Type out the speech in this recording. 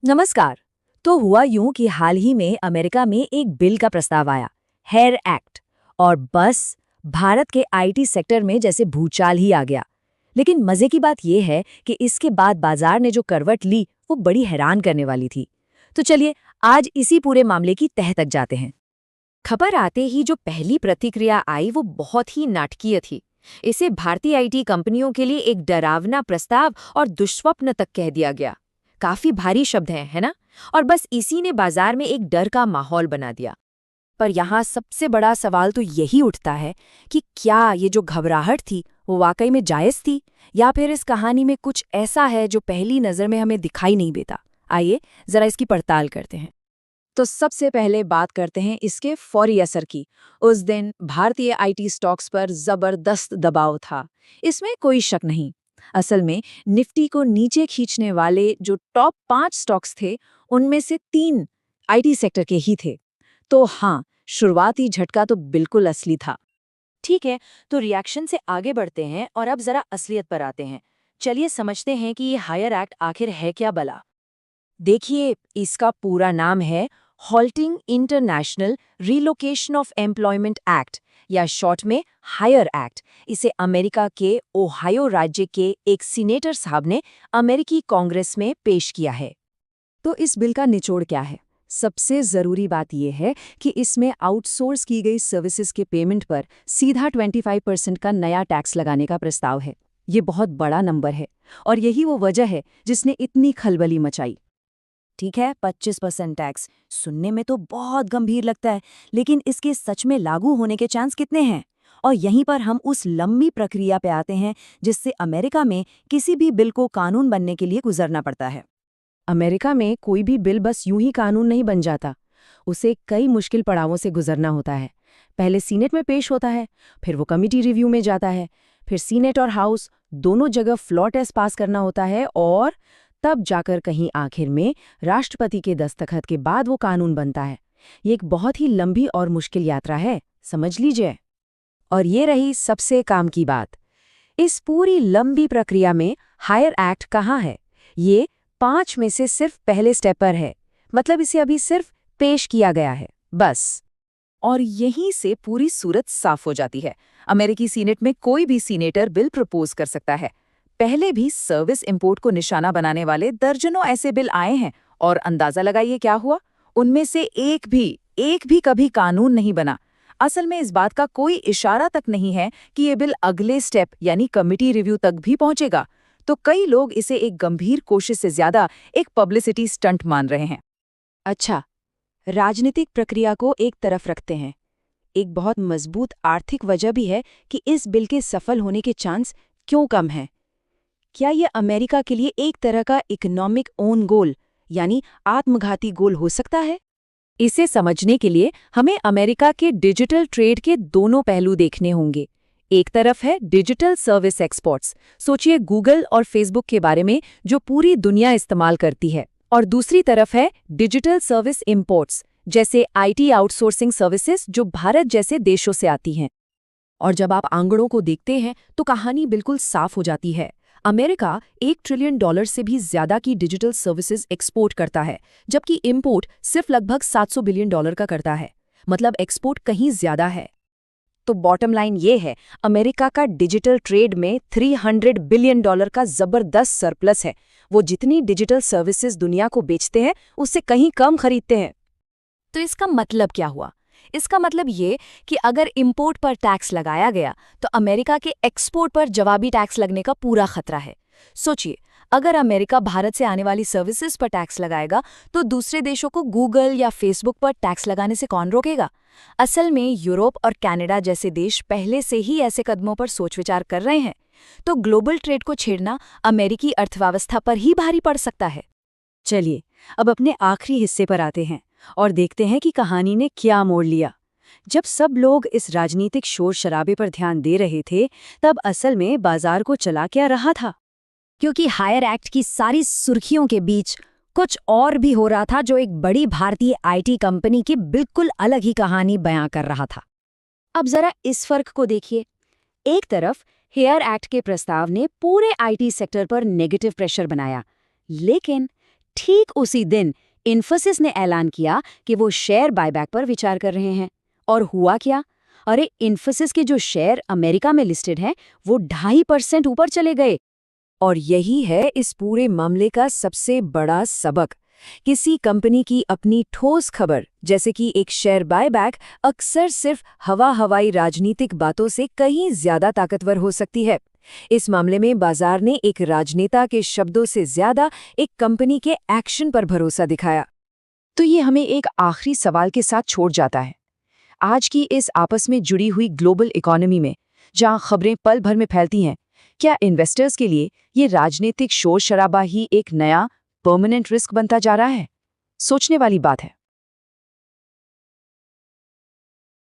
नमस्कार। तो हुआ यूं कि हाल ही में अमेरिका में एक बिल का प्रस्ताव आया, हेयर एक्ट, और बस भारत के आईटी सेक्टर में जैसे भूचाल ही आ गया। लेकिन मजे की बात यह है कि इसके बाद बाजार ने जो करवट ली वो बड़ी हैरान करने वाली थी। तो चलिए आज इसी पूरे मामले की तह तक जाते हैं। खबर आते ही जो पहली प्रतिक्रिया आई वो बहुत ही नाटकीय थी। इसे भारतीय आईटी कंपनियों के लिए एक डरावना प्रस्ताव और दुष्स्वप्न तक कह दिया गया। काफी भारी शब्द हैं, है ना? और बस इसी ने बाजार में एक डर का माहौल बना दिया। पर यहाँ सबसे बड़ा सवाल तो यही उठता है कि क्या ये जो घबराहट थी वो वाकई में जायज थी, या फिर इस कहानी में कुछ ऐसा है जो पहली नजर में हमें दिखाई नहीं देता। आइए जरा इसकी पड़ताल करते हैं। तो सबसे पहले बात करते हैं इसके फौरी असर की। उस दिन भारतीय आईटी स्टॉक्स पर जबरदस्त दबाव था, इसमें कोई शक नहीं। असल में निफ्टी को नीचे खींचने वाले जो टॉप 5 स्टॉक्स थे, उनमें से 3 आईटी सेक्टर के ही थे। तो हाँ, शुरुआती झटका तो बिल्कुल असली था। ठीक है, तो रिएक्शन से आगे बढ़ते हैं और अब जरा असलियत पर आते हैं। चलिए समझते हैं कि ये हायर एक्ट आखिर है क्या भला। देखिए, इसका पूरा नाम है halting international relocation of employment act, या शॉर्ट में हायर एक्ट। इसे अमेरिका के ओहायो राज्य के एक सीनेटर साहब ने अमेरिकी कांग्रेस में पेश किया है। तो इस बिल का निचोड़ क्या है? सबसे जरूरी बात यह है कि इसमें आउटसोर्स की गई सर्विसेज के पेमेंट पर सीधा 25% का नया टैक्स लगाने का प्रस्ताव है। ये बहुत बड़ा नंबर है और यही वो वजह है जिसने इतनी खलबली मचाई। ठीक है, 25% टैक्स सुनने में तो बहुत गंभीर लगता है, लेकिन इसके सच में लागू होने के चांस कितने हैं? और यहीं पर हम उस लंबी प्रक्रिया पे आते हैं जिससे अमेरिका में किसी भी बिल को कानून बनने के लिए गुजरना पड़ता है। अमेरिका में कोई भी बिल बस यूं ही कानून नहीं बन जाता। उसे कई मुश्किल पड़ावों से गुजरना होता है। पहले सीनेट में पेश होता है, फिर वो कमिटी रिव्यू में जाता है, फिर सीनेट और हाउस दोनों जगह फ्लोर टेस्ट पास करना होता है, और तब जाकर कहीं आखिर में राष्ट्रपति के दस्तखत के बाद वो कानून बनता है। ये एक बहुत ही लंबी और मुश्किल यात्रा है, समझ लीजिए। और ये रही सबसे काम की बात, इस पूरी लंबी प्रक्रिया में हायर एक्ट कहाँ है? ये 5 में से सिर्फ पहले स्टेप पर है। मतलब इसे अभी सिर्फ पेश किया गया है, बस। और यहीं से पूरी सूरत साफ हो जाती है। अमेरिकी सीनेट में कोई भी सीनेटर बिल प्रपोज कर सकता है। पहले भी सर्विस इंपोर्ट को निशाना बनाने वाले दर्जनों ऐसे बिल आए हैं, और अंदाजा लगाइए क्या हुआ। उनमें से एक भी कभी कानून नहीं बना। असल में इस बात का कोई इशारा तक नहीं है कि ये बिल अगले स्टेप यानी कमिटी रिव्यू तक भी पहुंचेगा। तो कई लोग इसे एक गंभीर कोशिश से ज्यादा एक पब्लिसिटी स्टंट मान रहे हैं। अच्छा, राजनीतिक प्रक्रिया को एक तरफ रखते हैं। एक बहुत मजबूत आर्थिक वजह भी है कि इस बिल के सफल होने के चांस क्यों कम हैं। क्या ये अमेरिका के लिए एक तरह का इकोनॉमिक ओन गोल, यानी आत्मघाती गोल हो सकता है? इसे समझने के लिए हमें अमेरिका के डिजिटल ट्रेड के दोनों पहलू देखने होंगे। एक तरफ है डिजिटल सर्विस एक्सपोर्ट्स, सोचिए गूगल और फेसबुक के बारे में जो पूरी दुनिया इस्तेमाल करती है, और दूसरी तरफ है डिजिटल सर्विस इंपोर्ट्स, जैसे आईटी आउटसोर्सिंग सर्विसेज जो भारत जैसे देशों से आती हैं। और जब आप आंकड़ों को देखते हैं तो कहानी बिल्कुल साफ हो जाती है। अमेरिका $1 ट्रिलियन से भी ज्यादा की डिजिटल सर्विसेज एक्सपोर्ट करता है, जबकि इंपोर्ट सिर्फ लगभग $700 बिलियन का करता है। मतलब एक्सपोर्ट कहीं ज्यादा है। तो बॉटम लाइन ये है, अमेरिका का डिजिटल ट्रेड में $300 बिलियन का जबरदस्त सरप्लस है। वो जितनी डिजिटल सर्विसेज दुनिया को बेचते हैं उससे कहीं कम खरीदते हैं। तो इसका मतलब क्या हुआ? इसका मतलब ये कि अगर इंपोर्ट पर टैक्स लगाया गया तो अमेरिका के एक्सपोर्ट पर जवाबी टैक्स लगने का पूरा खतरा है। सोचिए, अगर अमेरिका भारत से आने वाली सर्विसेज पर टैक्स लगाएगा तो दूसरे देशों को गूगल या फेसबुक पर टैक्स लगाने से कौन रोकेगा? असल में यूरोप और कनाडा जैसे देश पहले से ही ऐसे कदमों पर सोच विचार कर रहे हैं। तो ग्लोबल ट्रेड को छेड़ना अमेरिकी अर्थव्यवस्था पर ही भारी पड़ सकता है। चलिए अब अपने आखिरी हिस्से पर आते हैं और देखते हैं कि कहानी ने क्या मोड़ लिया। जब सब लोग इस राजनीतिक शोर शराबे पर ध्यान दे रहे थे, तब असल में बाजार को चला क्या रहा था? क्योंकि हायर एक्ट की सारी सुर्खियों के बीच कुछ और भी हो रहा था जो एक बड़ी भारतीय आईटी कंपनी की बिल्कुल अलग ही कहानी बयां कर रहा था। अब जरा इस फर्क को देखिए। एक तरफ हेयर एक्ट के प्रस्ताव ने पूरे आईटी सेक्टर पर नेगेटिव प्रेशर बनाया, लेकिन ठीक उसी दिन इन्फोसिस ने ऐलान किया कि वो शेयर बायबैक पर विचार कर रहे हैं। और हुआ क्या? अरे इन्फोसिस के जो शेयर अमेरिका में लिस्टेड हैं, वो 2.5% ऊपर चले गए। और यही है इस पूरे मामले का सबसे बड़ा सबक। किसी कंपनी की अपनी ठोस खबर, जैसे कि एक शेयर बायबैक, अक्सर सिर्फ हवाई राजनीतिक बातों से कहीं ज्यादा ताकतवर हो सकती है। इस मामले में बाजार ने एक राजनेता के शब्दों से ज्यादा एक कंपनी के एक्शन पर भरोसा दिखाया। तो ये हमें एक आखिरी सवाल के साथ छोड़ जाता है। आज की इस आपस में जुड़ी हुई ग्लोबल इकोनॉमी में, जहां खबरें पल भर में फैलती हैं, क्या इन्वेस्टर्स के लिए ये राजनीतिक शोर शराबा ही एक नया परमानेंट रिस्क बनता जा रहा है? सोचने वाली बात है।